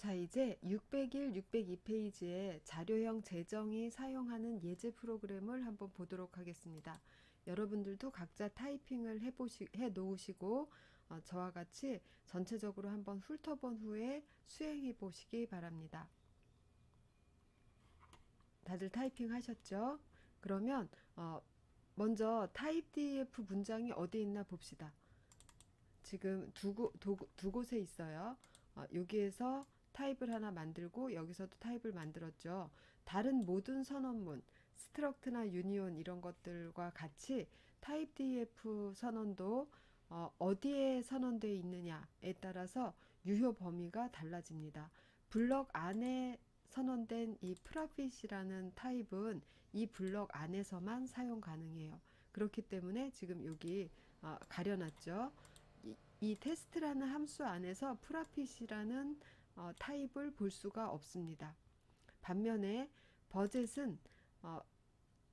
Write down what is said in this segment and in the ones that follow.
자, 이제 601, 602페이지에 자료형 재정이 사용하는 예제 프로그램을 한번 보도록 하겠습니다. 여러분들도 각자 타이핑을 해 놓으시고 저와 같이 전체적으로 한번 훑어본 후에 수행해 보시기 바랍니다. 다들 타이핑 하셨죠? 그러면 먼저 타입 def 문장이 어디 있나 봅시다. 지금 두 곳에 있어요. 여기에서 타입을 하나 만들고 여기서도 타입을 만들었죠. 다른 모든 선언문, 스트럭트나 유니온 이런 것들과 같이 타입 def 선언도 어디에 선언되어 있느냐에 따라서 유효 범위가 달라집니다. 블럭 안에 선언된 이 프라핏이라는 타입은 이 블럭 안에서만 사용 가능해요. 그렇기 때문에 지금 여기 가려놨죠. 이 테스트라는 함수 안에서 프라핏이라는 타입을 볼 수가 없습니다. 반면에 버젯은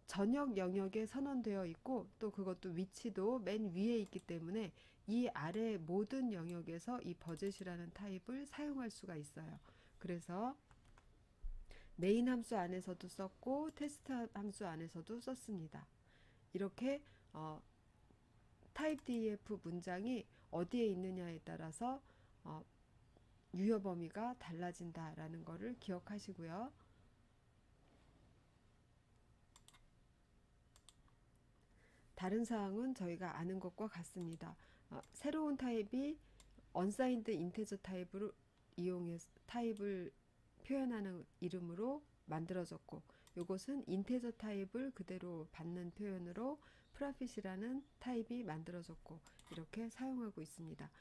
전역 영역에 선언되어 있고 또 그것도 위치도 맨 위에 있기 때문에 이 아래 모든 영역에서 이 버젯이라는 타입을 사용할 수가 있어요. 그래서 메인 함수 안에서도 썼고 테스트 함수 안에서도 썼습니다. 이렇게 타입 def 문장이 어디에 있느냐에 따라서 유효 범위가 달라진다라는 것을 기억하시고요. 다른 사항은 저희가 아는 것과 같습니다. 새로운 타입이 unsigned integer 타입을 이용해서 타입을 표현하는 이름으로 만들어졌고 이것은 인테저 타입을 그대로 받는 표현으로 프라핏이라는 타입이 만들어졌고 이렇게 사용하고 있습니다.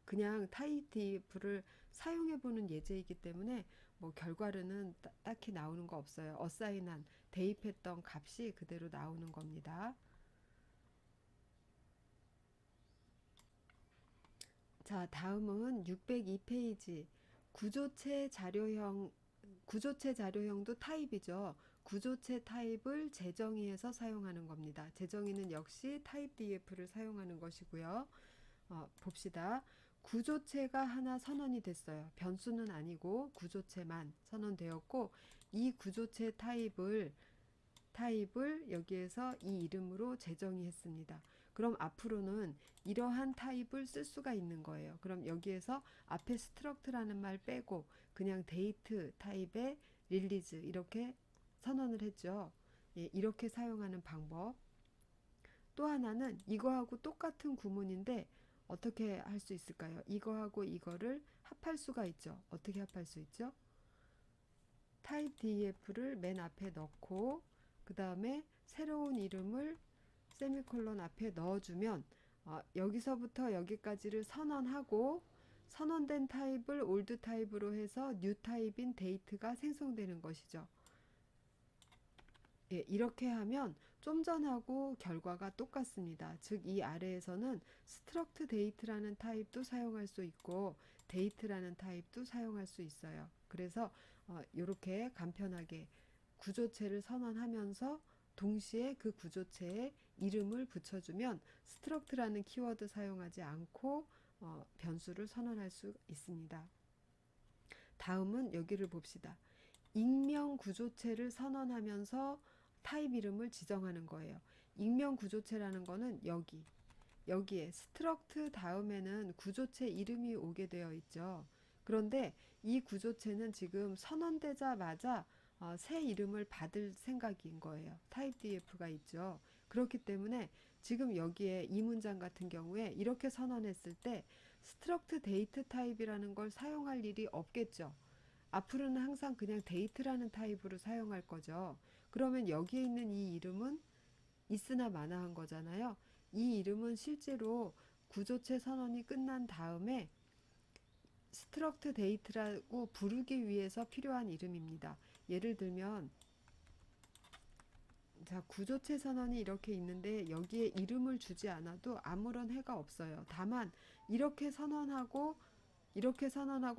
그냥 타입 df를 사용해보는 예제이기 때문에 뭐 결과로는 딱히 나오는 거 없어요. 어사인한 대입했던 값이 그대로 나오는 겁니다. 자, 다음은 602페이지 구조체 자료형도 타입이죠. 구조체 타입을 재정의해서 사용하는 겁니다. 재정의는 역시 타입 df를 사용하는 것이고요. 봅시다. 구조체가 하나 선언이 됐어요. 변수는 아니고 구조체만 선언되었고 이 구조체 타입을 여기에서 이 이름으로 재정의했습니다. 그럼 앞으로는 이러한 타입을 쓸 수가 있는 거예요. 그럼 여기에서 앞에 스트럭트라는 말 빼고 그냥 데이트 타입의 릴리즈 이렇게 선언을 했죠. 예, 이렇게 사용하는 방법. 또 하나는 이거하고 똑같은 구문인데 어떻게 할 수 있을까요? 이거하고 이거를 합할 수가 있죠. 어떻게 합할 수 있죠? 타입 df를 맨 앞에 넣고 그 다음에 새로운 이름을 세미콜론 앞에 넣어주면 여기서부터 여기까지를 선언하고 선언된 타입을 올드 타입으로 해서 뉴 타입인 데이트가 생성되는 것이죠. 예, 이렇게 하면 좀 전하고 결과가 똑같습니다. 즉 이 아래에서는 struct date라는 타입도 사용할 수 있고 date라는 타입도 사용할 수 있어요. 그래서 이렇게 간편하게 구조체를 선언하면서 동시에 그 구조체에 이름을 붙여주면 struct라는 키워드 사용하지 않고 변수를 선언할 수 있습니다. 다음은 여기를 봅시다. 익명 구조체를 선언하면서 타입 이름을 지정하는 거예요. 익명 구조체라는 거는 여기에 struct 다음에는 구조체 이름이 오게 되어 있죠. 그런데 이 구조체는 지금 선언되자마자 새 이름을 받을 생각인 거예요. 타입 df가 있죠. 그렇기 때문에 지금 여기에 이 문장 같은 경우에 이렇게 선언했을 때 struct date 타입이라는 걸 사용할 일이 없겠죠. 앞으로는 항상 그냥 데이트라는 타입으로 사용할 거죠. 그러면 여기에 있는 이 이름은 있으나 마나한 거잖아요. 이 이름은 실제로 구조체 선언이 끝난 다음에 스트럭트 데이트라고 부르기 위해서 필요한 이름입니다. 예를 들면 자, 구조체 선언이 이렇게 있는데 여기에 이름을 주지 않아도 아무런 해가 없어요. 다만 이렇게 선언하고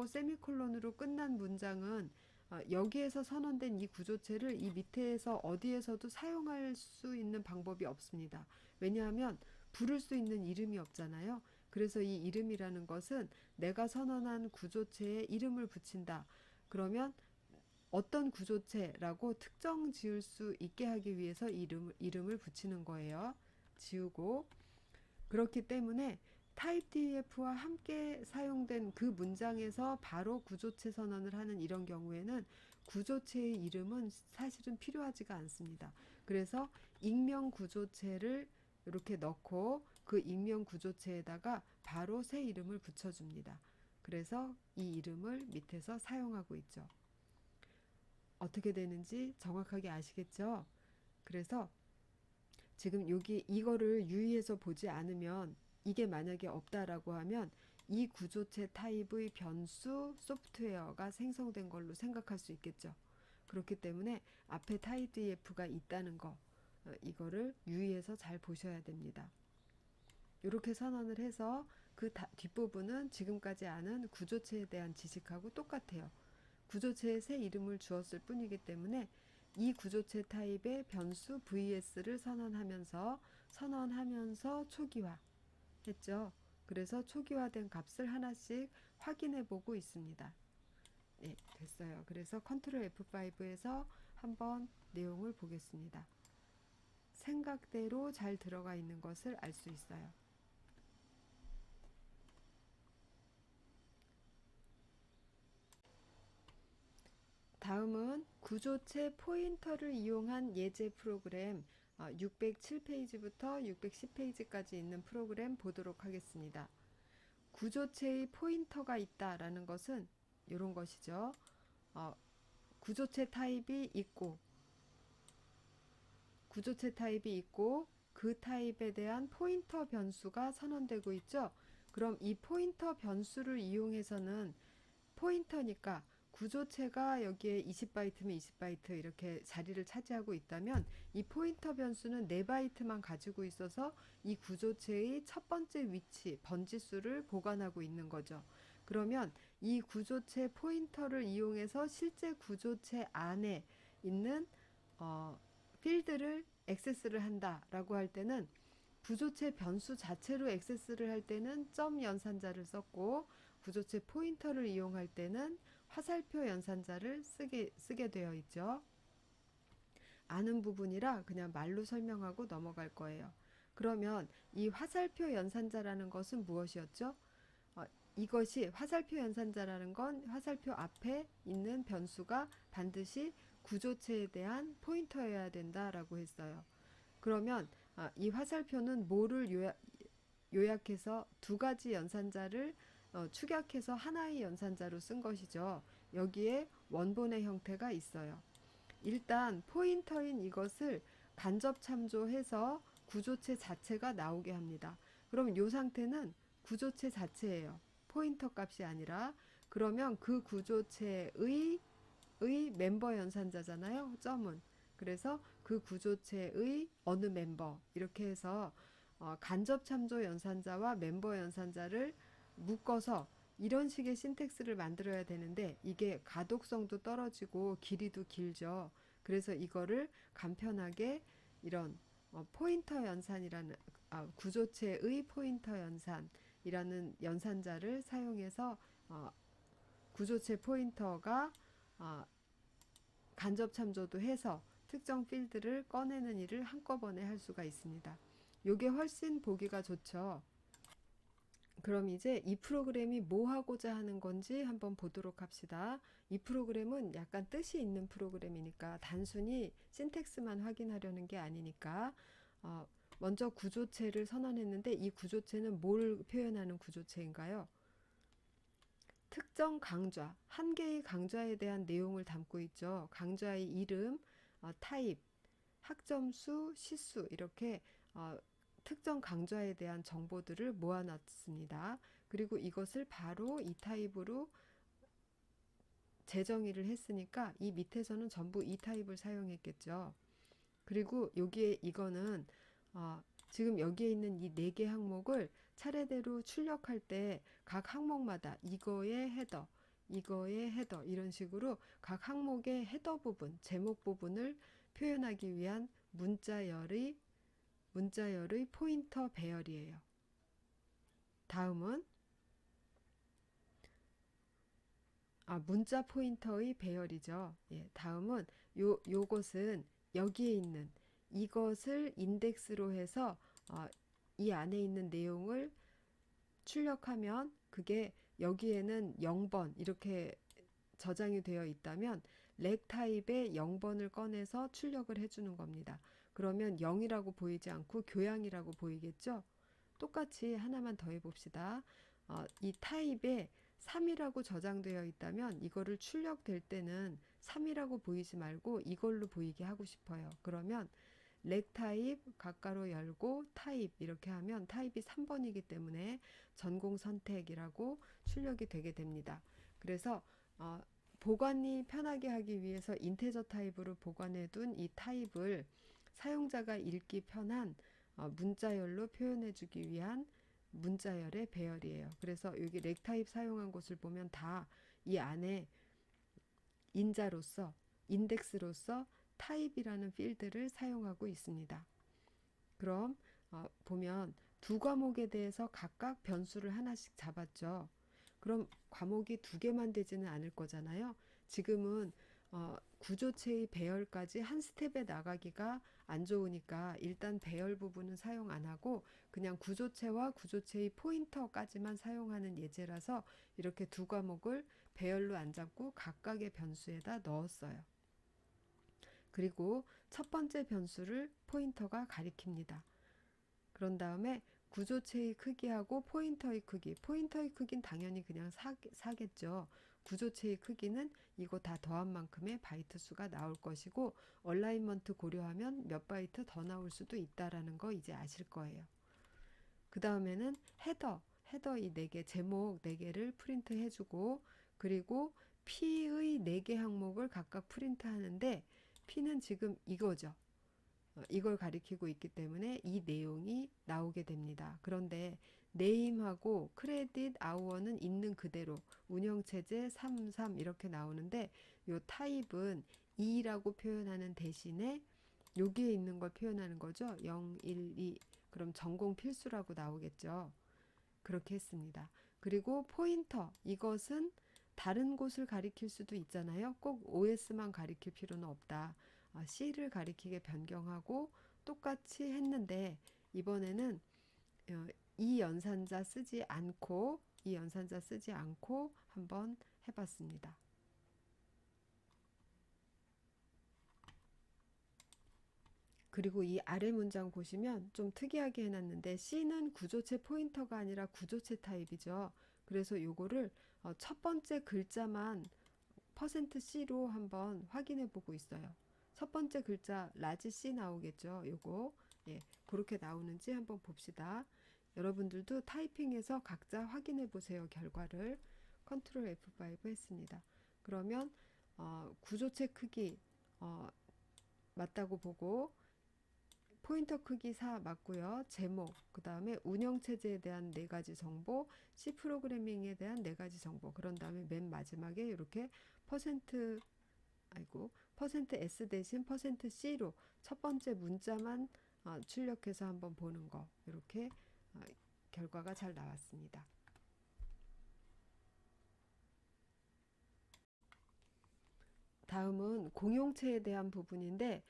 세미콜론으로 끝난 문장은 여기에서 선언된 이 구조체를 이 밑에서 어디에서도 사용할 수 있는 방법이 없습니다. 왜냐하면 부를 수 있는 이름이 없잖아요. 그래서 이 이름이라는 것은 내가 선언한 구조체에 이름을 붙인다. 그러면 어떤 구조체라고 특정 지을 수 있게 하기 위해서 이름을 붙이는 거예요. 지우고. 그렇기 때문에 타입 def와 함께 사용된 그 문장에서 바로 구조체 선언을 하는 이런 경우에는 구조체의 이름은 사실은 필요하지가 않습니다. 그래서 익명 구조체를 이렇게 넣고 그 익명 구조체에다가 바로 새 이름을 붙여줍니다. 그래서 이 이름을 밑에서 사용하고 있죠. 어떻게 되는지 정확하게 아시겠죠? 그래서 지금 여기 이거를 유의해서 보지 않으면 이게 만약에 없다라고 하면 이 구조체 타입의 변수 소프트웨어가 생성된 걸로 생각할 수 있겠죠. 그렇기 때문에 앞에 타입 df가 있다는 거 이거를 유의해서 잘 보셔야 됩니다. 이렇게 선언을 해서 그 뒷부분은 지금까지 아는 구조체에 대한 지식하고 똑같아요. 구조체에 새 이름을 주었을 뿐이기 때문에 이 구조체 타입의 변수 vs를 선언하면서 초기화 했죠. 그래서 초기화된 값을 하나씩 확인해 보고 있습니다. 네, 됐어요. 그래서 컨트롤 F5에서 한번 내용을 보겠습니다. 생각대로 잘 들어가 있는 것을 알 수 있어요. 다음은 구조체 포인터를 이용한 예제 프로그램 607페이지부터 610페이지까지 있는 프로그램 보도록 하겠습니다. 구조체의 포인터가 있다라는 것은 이런 것이죠. 구조체 타입이 있고 그 타입에 대한 포인터 변수가 선언되고 있죠. 그럼 이 포인터 변수를 이용해서는 포인터니까 구조체가 여기에 20바이트면 20바이트 이렇게 자리를 차지하고 있다면 이 포인터 변수는 4바이트만 가지고 있어서 이 구조체의 첫 번째 위치, 번지수를 보관하고 있는 거죠. 그러면 이 구조체 포인터를 이용해서 실제 구조체 안에 있는 필드를 액세스를 한다라고 할 때는 구조체 변수 자체로 액세스를 할 때는 점 연산자를 썼고 구조체 포인터를 이용할 때는 화살표 연산자를 쓰게 되어 있죠. 아는 부분이라 그냥 말로 설명하고 넘어갈 거예요. 그러면 이 화살표 연산자라는 것은 무엇이었죠? 이것이 화살표 연산자라는 건 화살표 앞에 있는 변수가 반드시 구조체에 대한 포인터여야 된다라고 했어요. 그러면 이 화살표는 뭐를 요약해서 두 가지 연산자를 축약해서 하나의 연산자로 쓴 것이죠. 여기에 원본의 형태가 있어요. 일단 포인터인 이것을 간접 참조해서 구조체 자체가 나오게 합니다. 그럼 이 상태는 구조체 자체예요. 포인터 값이 아니라. 그러면 그 구조체의 멤버 연산자잖아요. 점은. 그래서 그 구조체의 어느 멤버 이렇게 해서 간접 참조 연산자와 멤버 연산자를 묶어서 이런 식의 신텍스를 만들어야 되는데 이게 가독성도 떨어지고 길이도 길죠. 그래서 이거를 간편하게 이런 포인터 연산이라는 구조체의 포인터 연산이라는 연산자를 사용해서 구조체 포인터가 간접 참조도 해서 특정 필드를 꺼내는 일을 한꺼번에 할 수가 있습니다. 이게 훨씬 보기가 좋죠. 그럼 이제 이 프로그램이 뭐 하고자 하는 건지 한번 보도록 합시다. 이 프로그램은 약간 뜻이 있는 프로그램이니까 단순히 신텍스만 확인하려는 게 아니니까 먼저 구조체를 선언했는데 이 구조체는 뭘 표현하는 구조체인가요? 특정 강좌, 한 개의 강좌에 대한 내용을 담고 있죠. 강좌의 이름, 타입, 학점수, 시수 이렇게 특정 강좌에 대한 정보들을 모아놨습니다. 그리고 이것을 바로 이 타입으로 재정의를 했으니까 이 밑에서는 전부 이 타입을 사용했겠죠. 그리고 여기에 이거는 지금 여기에 있는 이 4개 항목을 차례대로 출력할 때 각 항목마다 이거의 헤더, 이거의 헤더 이런 식으로 각 항목의 헤더 부분, 제목 부분을 표현하기 위한 문자열의 포인터 배열이에요. 다음은 문자 포인터의 배열이죠. 예, 다음은 요것은 여기에 있는 이것을 인덱스로 해서 이 안에 있는 내용을 출력하면 그게 여기에는 0번 이렇게 저장이 되어 있다면 렉 타입의 0번을 꺼내서 출력을 해주는 겁니다. 그러면 0이라고 보이지 않고 교양이라고 보이겠죠? 똑같이 하나만 더 해봅시다. 이 타입에 3이라고 저장되어 있다면 이거를 출력될 때는 3이라고 보이지 말고 이걸로 보이게 하고 싶어요. 그러면 렉 타입 가까로 열고 타입 이렇게 하면 타입이 3번이기 때문에 전공 선택이라고 출력이 되게 됩니다. 그래서 보관이 편하게 하기 위해서 인테저 타입으로 보관해 둔 이 타입을 사용자가 읽기 편한 문자열로 표현해 주기 위한 문자열의 배열이에요. 그래서 여기 렉 타입 사용한 곳을 보면 다 이 안에 인자로서 인덱스로서 타입이라는 필드를 사용하고 있습니다. 그럼 보면 두 과목에 대해서 각각 변수를 하나씩 잡았죠. 그럼 과목이 두 개만 되지는 않을 거잖아요. 지금은 구조체의 배열까지 한 스텝에 나가기가 안 좋으니까 일단 배열 부분은 사용 안 하고 그냥 구조체와 구조체의 포인터까지만 사용하는 예제라서 이렇게 두 과목을 배열로 안 잡고 각각의 변수에다 넣었어요. 그리고 첫 번째 변수를 포인터가 가리킵니다. 그런 다음에 구조체의 크기하고 포인터의 크기, 포인터의 크기는 당연히 그냥 4겠죠. 구조체의 크기는 이거 다 더한 만큼의 바이트 수가 나올 것이고 얼라인먼트 고려하면 몇 바이트 더 나올 수도 있다라는 거 이제 아실 거예요. 그 다음에는 헤더 이 4개, 제목 4개를 프린트 해주고 그리고 P의 4개 항목을 각각 프린트 하는데 P는 지금 이거죠. 이걸 가리키고 있기 때문에 이 내용이 나오게 됩니다. 그런데 네임하고 크레딧 아워는 있는 그대로 운영체제 33 이렇게 나오는데 요 타입은 2라고 표현하는 대신에 여기에 있는 걸 표현하는 거죠. 0, 1, 2 그럼 전공 필수라고 나오겠죠. 그렇게 했습니다. 그리고 포인터 이것은 다른 곳을 가리킬 수도 있잖아요. 꼭 OS만 가리킬 필요는 없다. C를 가리키게 변경하고 똑같이 했는데 이번에는 이 연산자 쓰지 않고 한번 해봤습니다. 그리고 이 아래 문장 보시면 좀 특이하게 해놨는데 C는 구조체 포인터가 아니라 구조체 타입이죠. 그래서 요거를 첫 번째 글자만 %C로 한번 확인해 보고 있어요. 첫 번째 글자 라지 C 나오겠죠. 요거 예, 그렇게 나오는지 한번 봅시다. 여러분들도 타이핑해서 각자 확인해 보세요. 결과를 컨트롤 F5 했습니다. 그러면 구조체 크기 맞다고 보고 포인터 크기 4 맞고요. 제목, 그 다음에 운영체제에 대한 4가지 정보, C 프로그래밍에 대한 4가지 정보, 그런 다음에 맨 마지막에 이렇게 퍼센트, %S 대신 %C로 첫 번째 문자만 출력해서 한번 보는 거, 이렇게 결과가 잘 나왔습니다. 다음은 공용체에 대한 부분인데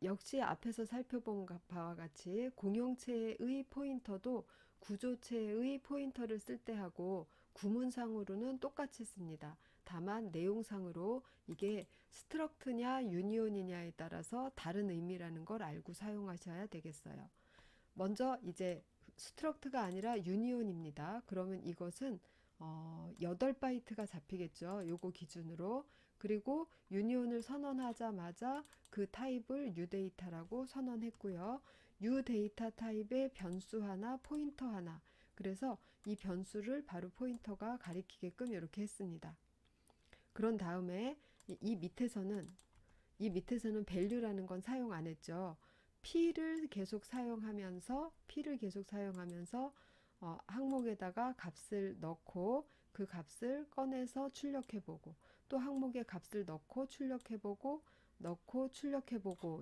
역시 앞에서 살펴본 바와 같이 공용체의 포인터도 구조체의 포인터를 쓸 때 하고 구문상으로는 똑같이 씁니다. 다만 내용상으로 이게 스트럭트냐 유니온이냐에 따라서 다른 의미라는 걸 알고 사용하셔야 되겠어요. 먼저 이제 스트럭트가 아니라 유니온입니다. 그러면 이것은 8바이트가 잡히겠죠. 요거 기준으로. 그리고 유니온을 선언하자마자 그 타입을 유데이터라고 선언했고요. 유데이터 타입의 변수 하나, 포인터 하나. 그래서 이 변수를 바로 포인터가 가리키게끔 이렇게 했습니다. 그런 다음에 이 밑에서는 value라는 건 사용 안 했죠. P를 계속 사용하면서 항목에다가 값을 넣고 그 값을 꺼내서 출력해보고 또 항목에 값을 넣고 출력해보고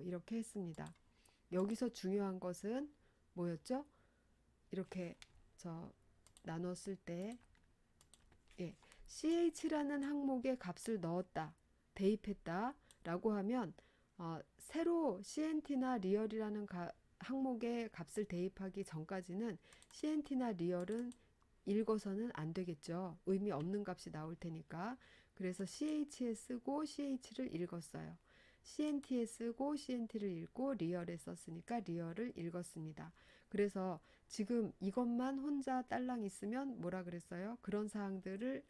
이렇게 했습니다. 여기서 중요한 것은 뭐였죠? 이렇게 나눴을 때 예, ch라는 항목에 값을 넣었다, 대입했다 라고 하면 새로 cnt나 리얼이라는 항목에 값을 대입하기 전까지는 cnt나 리얼은 읽어서는 안 되겠죠. 의미 없는 값이 나올 테니까. 그래서 ch에 쓰고 ch를 읽었어요. cnt에 쓰고 cnt를 읽고 리얼에 썼으니까 리얼을 읽었습니다. 그래서 지금 이것만 혼자 딸랑 있으면 뭐라 그랬어요? 그런 사항들을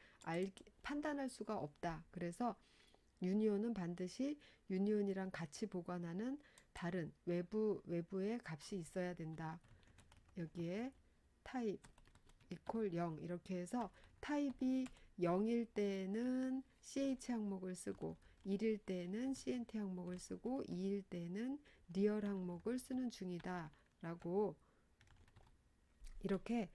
판단할 수가 없다. 그래서 유니온은 반드시 유니온이랑 같이 보관하는 다른 외부의 값이 있어야 된다. 여기에 타입 이퀄 0 이렇게 해서 타입이 0일 때는 ch 항목을 쓰고 1일 때는 cnt 항목을 쓰고 2일 때는 리얼 항목을 쓰는 중이다 라고 이렇게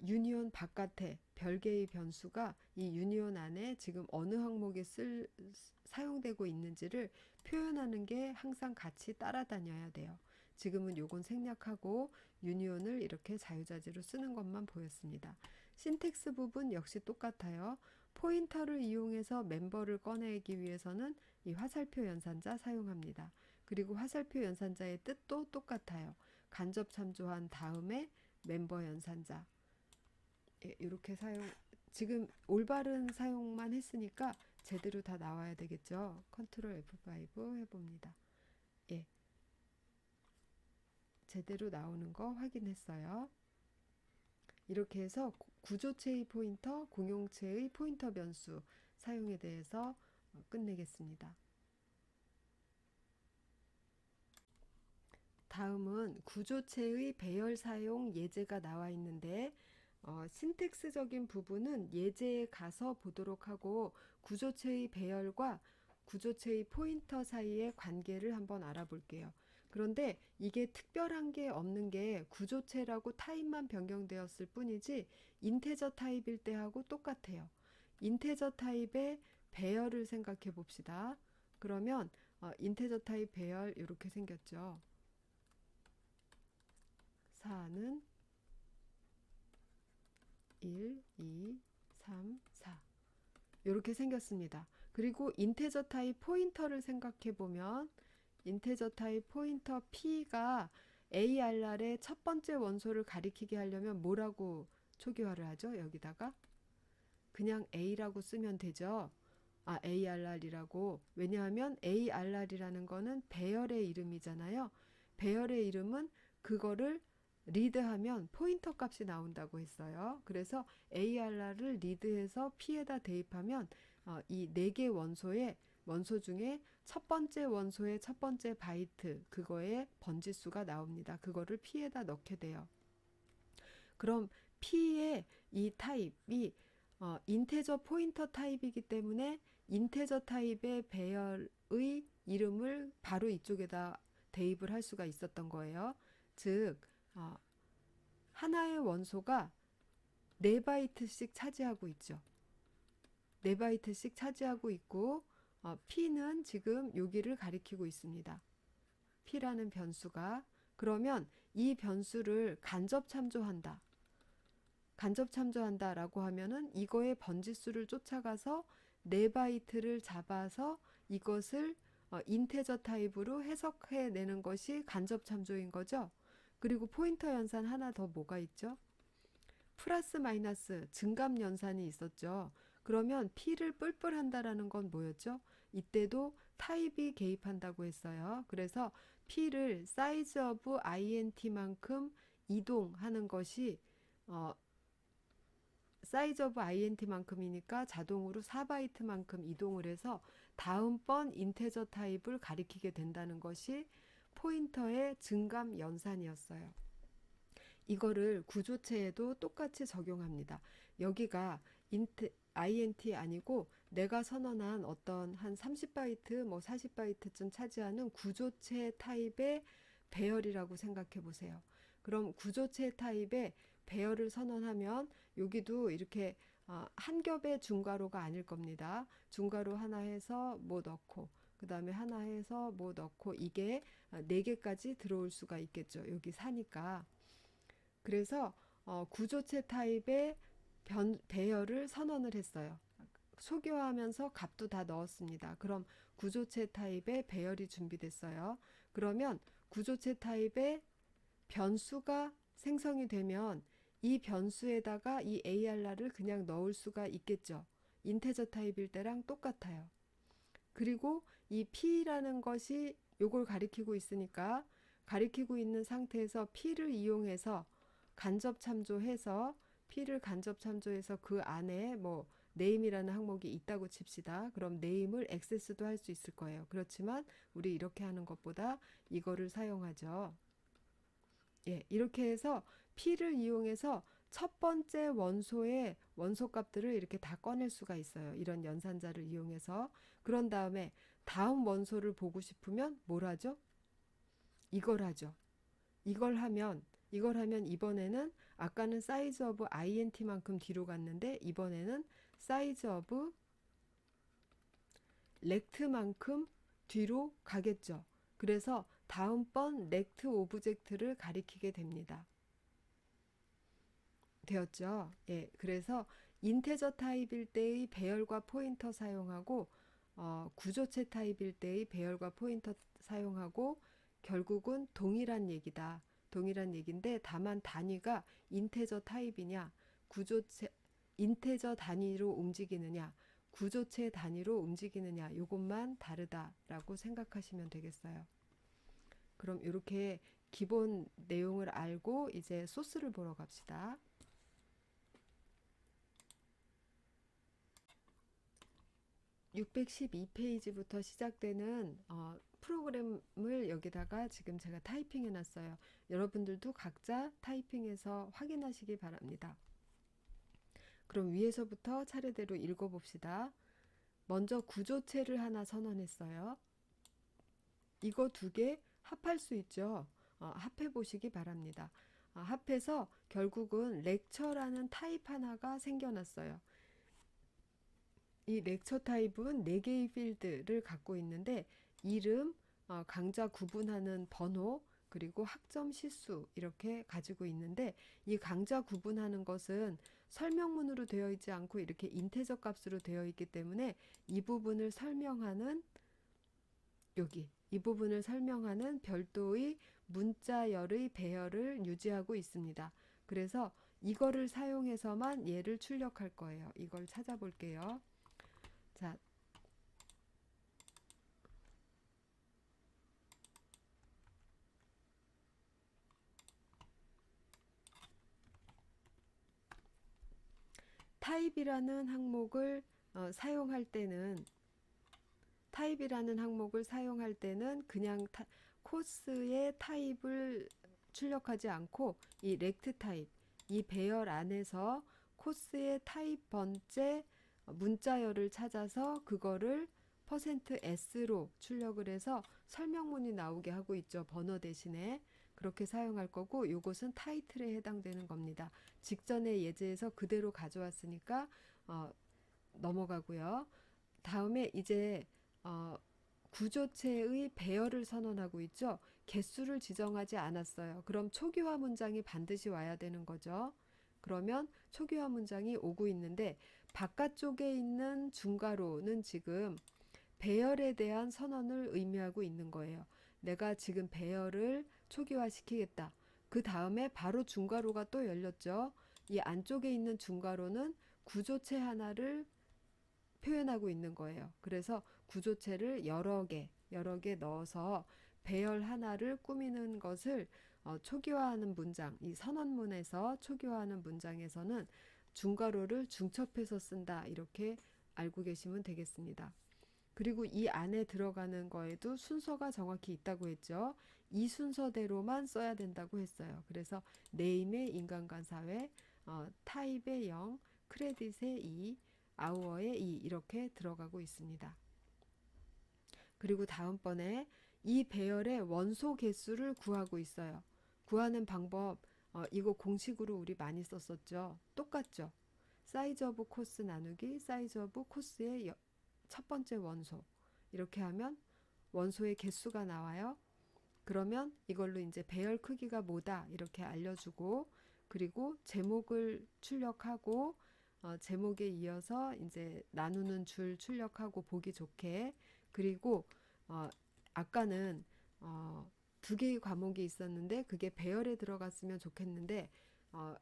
유니온 바깥에 별개의 변수가 이 유니온 안에 지금 어느 항목에 사용되고 있는지를 표현하는 게 항상 같이 따라다녀야 돼요. 지금은 요건 생략하고 유니온을 이렇게 자유자재로 쓰는 것만 보였습니다. 신텍스 부분 역시 똑같아요. 포인터를 이용해서 멤버를 꺼내기 위해서는 이 화살표 연산자 사용합니다. 그리고 화살표 연산자의 뜻도 똑같아요. 간접 참조한 다음에 멤버 연산자 이렇게 지금 올바른 사용만 했으니까 제대로 다 나와야 되겠죠. 컨트롤 F5 해봅니다. 예, 제대로 나오는 거 확인했어요. 이렇게 해서 구조체의 포인터, 공용체의 포인터 변수 사용에 대해서 끝내겠습니다. 다음은 구조체의 배열 사용 예제가 나와 있는데 신텍스적인 부분은 예제에 가서 보도록 하고 구조체의 배열과 구조체의 포인터 사이의 관계를 한번 알아볼게요. 그런데 이게 특별한 게 없는 게 구조체라고 타입만 변경되었을 뿐이지 인테저 타입일 때하고 똑같아요. 인테저 타입의 배열을 생각해 봅시다. 그러면 인테저 타입 배열 이렇게 생겼죠. 4는 1, 2, 3, 4 이렇게 생겼습니다. 그리고 인테저 타입 포인터를 생각해 보면 인테저 타입 포인터 P가 ARR의 첫 번째 원소를 가리키게 하려면 뭐라고 초기화를 하죠? 여기다가 그냥 A라고 쓰면 되죠. ARR이라고. 왜냐하면 ARR이라는 거는 배열의 이름이잖아요. 배열의 이름은 그거를 리드하면 포인터 값이 나온다고 했어요. 그래서 ARR을 리드해서 P에다 대입하면 이 4개 원소 중에 첫 번째 원소의 첫 번째 바이트 그거의 번지수가 나옵니다. 그거를 P에다 넣게 돼요. 그럼 P의 이 타입이 인테저 포인터 타입이기 때문에 인테저 타입의 배열의 이름을 바로 이쪽에다 대입을 할 수가 있었던 거예요. 즉 하나의 원소가 4바이트씩 차지하고 있죠. 4바이트씩 차지하고 있고 P는 지금 여기를 가리키고 있습니다. P라는 변수가. 그러면 이 변수를 간접 참조한다. 간접 참조한다라고 하면은 이거의 번지수를 쫓아가서 4바이트를 잡아서 이것을 인테저 타입으로 해석해내는 것이 간접 참조인 거죠. 그리고 포인터 연산 하나 더 뭐가 있죠? 플러스 마이너스 증감 연산이 있었죠. 그러면 P를 뿔뿔 한다라는 건 뭐였죠? 이때도 타입이 개입한다고 했어요. 그래서 P를 size of int만큼 이동하는 것이 size of int만큼이니까 자동으로 4바이트만큼 이동을 해서 다음번 인테저 타입을 가리키게 된다는 것이 포인터의 증감 연산이었어요. 이거를 구조체에도 똑같이 적용합니다. 여기가 int 아니고 내가 선언한 어떤 한 30바이트, 뭐 40바이트쯤 차지하는 구조체 타입의 배열이라고 생각해 보세요. 그럼 구조체 타입의 배열을 선언하면 여기도 이렇게 한 겹의 중괄호가 아닐 겁니다. 중괄호 하나 해서 뭐 넣고 그 다음에 하나 해서 뭐 넣고 이게 4개까지 들어올 수가 있겠죠. 여기 4니까. 그래서 구조체 타입의 배열을 선언을 했어요. 소교화하면서 값도 다 넣었습니다. 그럼 구조체 타입의 배열이 준비됐어요. 그러면 구조체 타입의 변수가 생성이 되면 이 변수에다가 이 ARR을 그냥 넣을 수가 있겠죠. 인테저 타입일 때랑 똑같아요. 그리고 이 P라는 것이 요걸 가리키고 있으니까 가리키고 있는 상태에서 P를 이용해서 간접 참조해서 P를 간접 참조해서 그 안에 뭐 name이라는 항목이 있다고 칩시다. 그럼 name을 access도 할 수 있을 거예요. 그렇지만 우리 이렇게 하는 것보다 이거를 사용하죠. 예, 이렇게 해서 P를 이용해서 첫 번째 원소의 원소 값들을 이렇게 다 꺼낼 수가 있어요. 이런 연산자를 이용해서. 그런 다음에 다음 원소를 보고 싶으면 뭘 하죠? 이걸 하죠. 이걸 하면 이번에는 아까는 size of int만큼 뒤로 갔는데 이번에는 size of lect만큼 뒤로 가겠죠. 그래서 다음번 lect 오브젝트를 가리키게 됩니다. 되었죠? 예, 그래서 인테저 타입일 때의 배열과 포인터 사용하고 구조체 타입일 때의 배열과 포인터 사용하고 결국은 동일한 얘기다. 동일한 얘기인데 다만 단위가 인테저 타입이냐, 구조체 인테저 단위로 움직이느냐, 구조체 단위로 움직이느냐 요것만 다르다라고 생각하시면 되겠어요. 그럼 이렇게 기본 내용을 알고 이제 소스를 보러 갑시다. 612페이지부터 시작되는 프로그램을 여기다가 지금 제가 타이핑해 놨어요. 여러분들도 각자 타이핑해서 확인하시기 바랍니다. 그럼 위에서부터 차례대로 읽어봅시다. 먼저 구조체를 하나 선언했어요. 이거 두 개 합할 수 있죠. 합해 보시기 바랍니다. 합해서 결국은 렉처라는 타입 하나가 생겨났어요. 이 렉처 타입은 4개의 필드를 갖고 있는데 이름, 강좌 구분하는 번호, 그리고 학점 시수 이렇게 가지고 있는데 이 강좌 구분하는 것은 설명문으로 되어 있지 않고 이렇게 인테저 값으로 되어 있기 때문에 이 부분을 설명하는 이 부분을 설명하는 별도의 문자열의 배열을 유지하고 있습니다. 그래서 이거를 사용해서만 얘를 출력할 거예요. 이걸 찾아볼게요. 자, 타입이라는 항목을 사용할 때는 그냥 코스의 타입을 출력하지 않고 이 렉트 타입, 이 배열 안에서 코스의 타입 번째 문자열을 찾아서 그거를 %s로 출력을 해서 설명문이 나오게 하고 있죠. 번호 대신에. 그렇게 사용할 거고 이것은 타이틀에 해당되는 겁니다. 직전의 예제에서 그대로 가져왔으니까 넘어가고요. 다음에 이제 구조체의 배열을 선언하고 있죠. 개수를 지정하지 않았어요. 그럼 초기화 문장이 반드시 와야 되는 거죠. 그러면 초기화 문장이 오고 있는데 바깥쪽에 있는 중괄호는 지금 배열에 대한 선언을 의미하고 있는 거예요. 내가 지금 배열을 초기화 시키겠다. 그 다음에 바로 중괄호가 또 열렸죠. 이 안쪽에 있는 중괄호는 구조체 하나를 표현하고 있는 거예요. 그래서 구조체를 여러 개 넣어서 배열 하나를 꾸미는 것을 초기화하는 문장, 이 선언문에서 초기화하는 문장에서는 중괄호를 중첩해서 쓴다. 이렇게 알고 계시면 되겠습니다. 그리고 이 안에 들어가는 거에도 순서가 정확히 있다고 했죠. 이 순서대로만 써야 된다고 했어요. 그래서 네임의 인간관사회, 타입의 0, 크레딧의 2, 아우어의 2 이렇게 들어가고 있습니다. 그리고 다음번에 이 배열의 원소 개수를 구하고 있어요. 구하는 방법 이거 공식으로 우리 많이 썼었죠. 똑같죠. 사이즈 오브 코스 나누기 사이즈 오브 코스의 첫 번째 원소 이렇게 하면 원소의 개수가 나와요. 그러면 이걸로 이제 배열 크기가 뭐다 이렇게 알려주고 그리고 제목을 출력하고 제목에 이어서 이제 나누는 줄 출력하고 보기 좋게. 그리고 어, 아까는 두 개의 과목이 있었는데 그게 배열에 들어갔으면 좋겠는데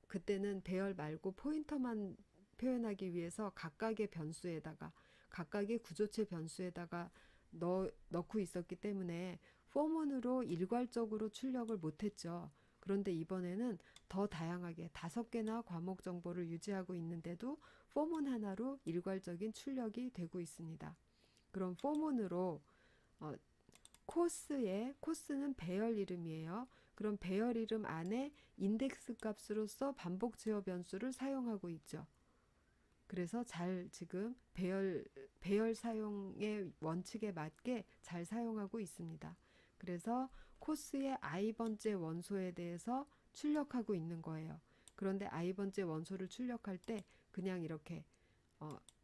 그때는 배열 말고 포인터만 표현하기 위해서 각각의 구조체 변수에다가 넣고 있었기 때문에 포문으로 일괄적으로 출력을 못했죠. 그런데 이번에는 더 다양하게 5개나 과목 정보를 유지하고 있는데도 포문 하나로 일괄적인 출력이 되고 있습니다. 그럼 포문으로 어, 코스는 배열 이름이에요. 그럼 배열 이름 안에 인덱스 값으로서 반복 제어 변수를 사용하고 있죠. 그래서 잘 지금 배열 사용의 원칙에 맞게 잘 사용하고 있습니다. 그래서 코스의 i번째 원소에 대해서 출력하고 있는 거예요. 그런데 i번째 원소를 출력할 때 그냥 이렇게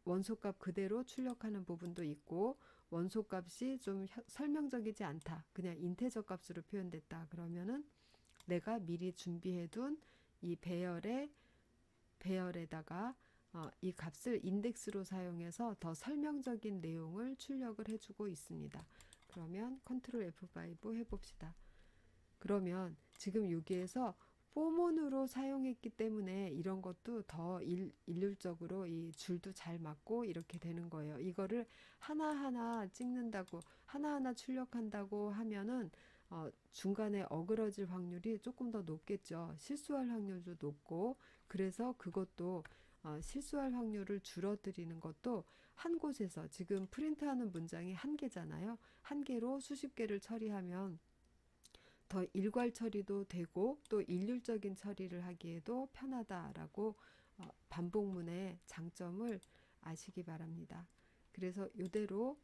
원소값 그대로 출력하는 부분도 있고, 원소값이 좀 설명적이지 않다, 그냥 인테저 값으로 표현됐다 그러면은 내가 미리 준비해둔 이 배열에다가 이 값을 인덱스로 사용해서 더 설명적인 내용을 출력을 해주고 있습니다. 그러면 컨트롤 F5 해봅시다. 그러면 지금 여기에서 포몬으로 사용했기 때문에 이런 것도 더 일률적으로 이 줄도 잘 맞고 이렇게 되는 거예요. 이거를 하나하나 찍는다고, 하나하나 출력한다고 하면은 중간에 어그러질 확률이 조금 더 높겠죠. 실수할 확률도 높고. 그래서 그것도 실수할 확률을 줄어들이는 것도 한 곳에서, 지금 프린트하는 문장이 한 개잖아요. 한 개로 수십 개를 처리하면 더 일괄 처리도 되고 또 일률적인 처리를 하기에도 편하다라고 반복문의 장점을 아시기 바랍니다. 그래서 요대로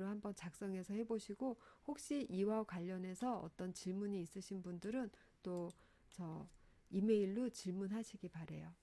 한번 작성해서 해보시고, 혹시 이와 관련해서 어떤 질문이 있으신 분들은 또 저 이메일로 질문하시기 바래요.